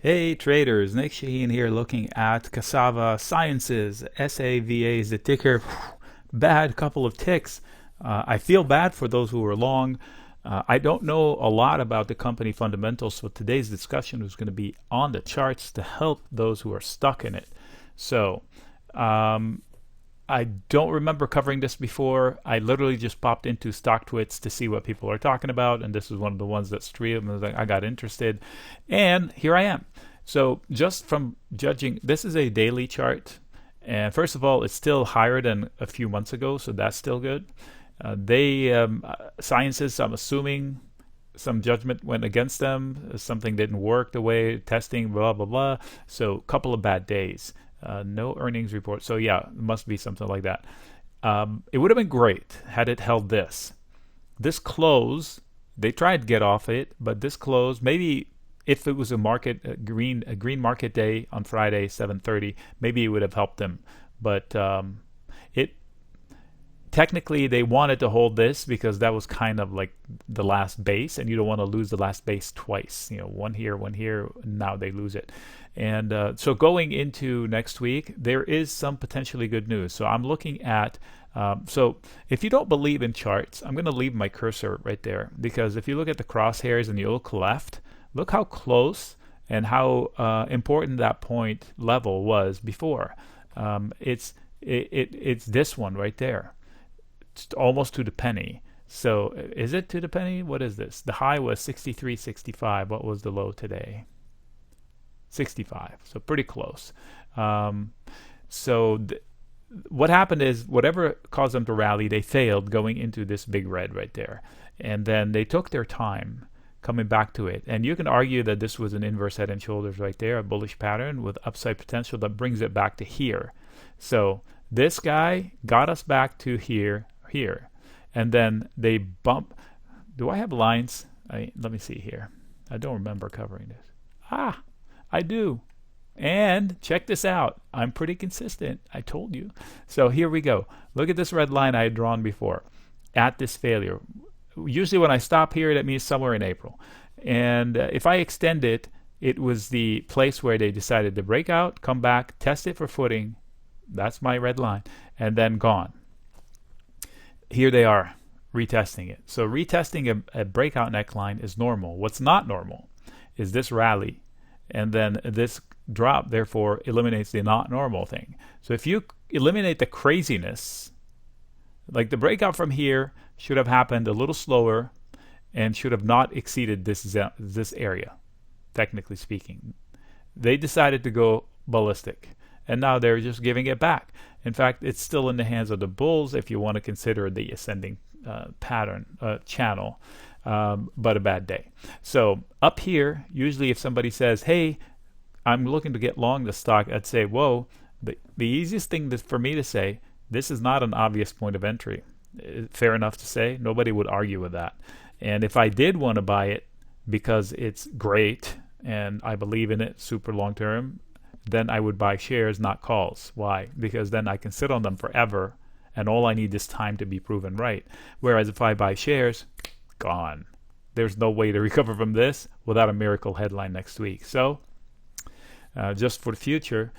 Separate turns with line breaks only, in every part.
Hey traders, Nick Shaheen here looking at Cassava Sciences. SAVA is the ticker. Bad couple of ticks. I feel bad for those who are long. I don't know a lot about the company fundamentals, so today's discussion is going to be on the charts to help those who are stuck in it. So, I don't remember covering this before. I literally just popped into StockTwits to see what people are talking about, and this is one of the ones that's three of them. I got interested, and here I am. So just from judging, this is a daily chart, and first of all, it's still higher than a few months ago, so that's still good. Sciences, I'm assuming some judgment went against them. Something didn't work the way testing, blah blah blah. So a couple of bad days. No earnings report. So yeah, it must be something like that. It would have been great had it held this. This close, they tried to get off it, but this close, maybe if it was a green market day on Friday, 7:30, maybe it would have helped them. But technically they wanted to hold this because that was kind of like the last base, and you don't want to lose the last base twice. You know, one here, now they lose it. And so going into next week, there is some potentially good news. So I'm looking at, so if you don't believe in charts, I'm going to leave my cursor right there, because if you look at the crosshairs and you look left, look how close and how important that point level was before. It's this one right there. It's almost to the penny. So is it to the penny? What is this? The high was 63.65. What was the low today? 65. So pretty close. What happened is whatever caused them to rally, they failed going into this big red right there. And then they took their time coming back to it. And you can argue that this was an inverse head and shoulders right there, a bullish pattern with upside potential that brings it back to here. So this guy got us back to here. And then they bump. Do I have lines? Let me see here. I don't remember covering this. I do. And check this out. I'm pretty consistent. I told you. So here we go. Look at this red line I had drawn before at this failure. Usually when I stop here, that means somewhere in April. And if I extend it, it was the place where they decided to break out, come back, test it for footing. That's my red line. And then gone. Here they are retesting it. So retesting a breakout neckline is normal. What's not normal is this rally. And then this drop, therefore, eliminates the not normal thing. So if you eliminate the craziness, like the breakout from here should have happened a little slower and should have not exceeded this area, technically speaking. They decided to go ballistic, and now they're just giving it back. In fact, it's still in the hands of the bulls if you want to consider the ascending channel. But a bad day. So up here, usually if somebody says, hey, I'm looking to get long the stock, I'd say, whoa, the easiest thing for me to say, this is not an obvious point of entry. Fair enough to say. Nobody would argue with that. And if I did want to buy it because it's great and I believe in it super long term, then I would buy shares, not calls. Why? Because then I can sit on them forever and all I need is time to be proven right. Whereas if I buy shares, gone. There's no way to recover from this without a miracle headline next week. So just for the future,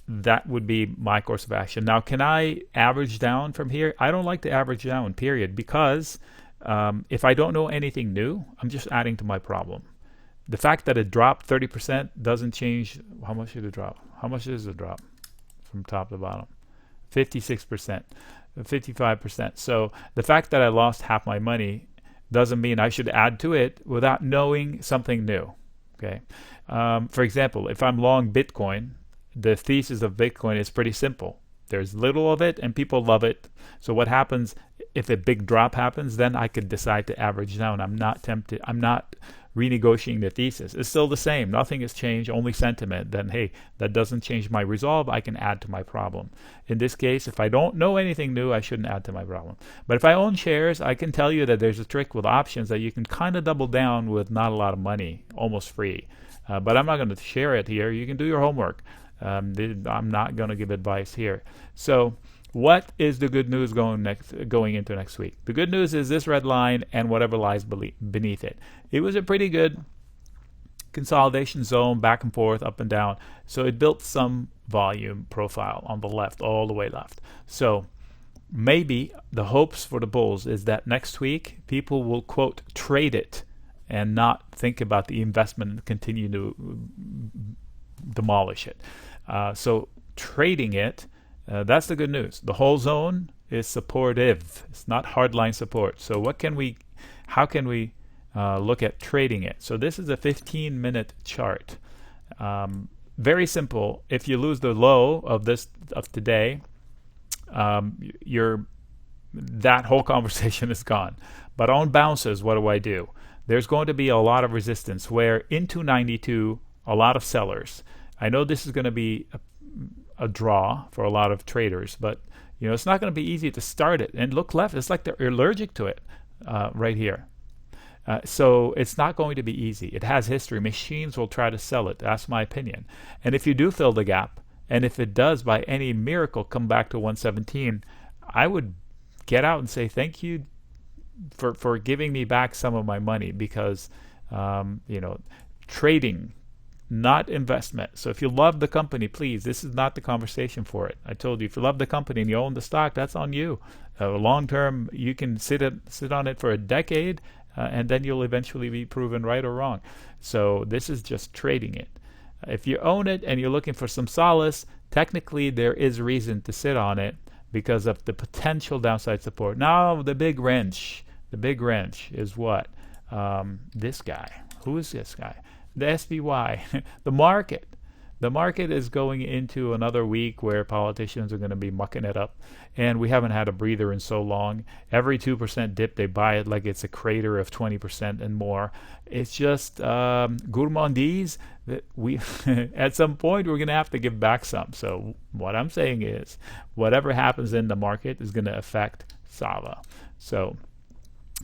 that would be my course of action. Now, can I average down from here? I don't like to average down, period, because if I don't know anything new, I'm just adding to my problem. The fact that it dropped 30% doesn't change. How much did it drop? How much is the drop from top to bottom? 56%, 55%. So the fact that I lost half my money doesn't mean I should add to it without knowing something new. Okay. For example, if I'm long Bitcoin, the thesis of Bitcoin is pretty simple. There's little of it and people love it. So what happens if a big drop happens? Then I could decide to average down. I'm not tempted. I'm not renegotiating the thesis. It's still the same. Nothing has changed, only sentiment. Then, hey, that doesn't change my resolve. I can add to my problem. In this case, if I don't know anything new, I shouldn't add to my problem. But if I own shares, I can tell you that there's a trick with options that you can kind of double down with not a lot of money, almost free. But I'm not going to share it here. You can do your homework. I'm not going to give advice here. So what is the good news going into next week? The good news is this red line and whatever lies beneath it. It was a pretty good consolidation zone, back and forth, up and down. So it built some volume profile on the left, all the way left. So maybe the hopes for the bulls is that next week people will, quote, trade it and not think about the investment and continue to demolish it. So trading it, that's the good news. The whole zone is supportive. It's not hardline support. So how can we look at trading it? So this is a 15-minute chart. Very simple. If you lose the low of today, that whole conversation is gone. But on bounces, what do? There's going to be a lot of resistance where into 92, a lot of sellers. I know this is going to be a draw for a lot of traders, but it's not going to be easy to start it. And look left, it's like they're allergic to it right here. So it's not going to be easy. It has history. Machines will try to sell it. That's my opinion. And if you do fill the gap, and if it does by any miracle come back to 117, I would get out and say thank you for giving me back some of my money, because trading, not investment. So if you love the company, please, this is not the conversation for it. I told you, if you love the company and you own the stock, that's on you. Long term, you can sit on it for a decade, and then you'll eventually be proven right or wrong. So this is just trading it. If you own it and you're looking for some solace, technically there is reason to sit on it because of the potential downside support. Now the big wrench is what? This guy. Who is this guy? The SPY. The market. The market is going into another week where politicians are going to be mucking it up, and we haven't had a breather in so long. Every 2% dip, they buy it like it's a crater of 20% and more. It's just gourmandise that we at some point we're going to have to give back some. So what I'm saying is, whatever happens in the market is going to affect SAVA. So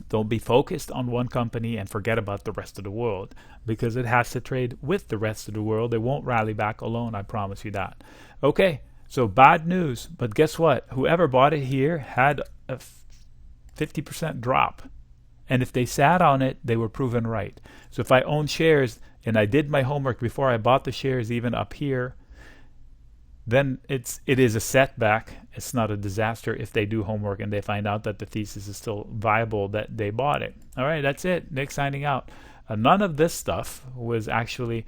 don't be focused on one company and forget about the rest of the world, because it has to trade with the rest of the world. It won't rally back alone, I promise you that. Okay, so bad news, but guess what? Whoever bought it here had a 50% drop. And if they sat on it, they were proven right. So if I own shares and I did my homework before I bought the shares even up here, then it is a setback. It's not a disaster if they do homework and they find out that the thesis is still viable, that they bought it. All right, that's it. Nick signing out. None of this stuff was actually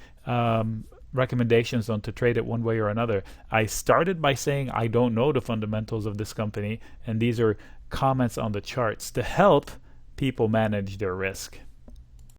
recommendations on to trade it one way or another. I started by saying I don't know the fundamentals of this company, and these are comments on the charts to help people manage their risk.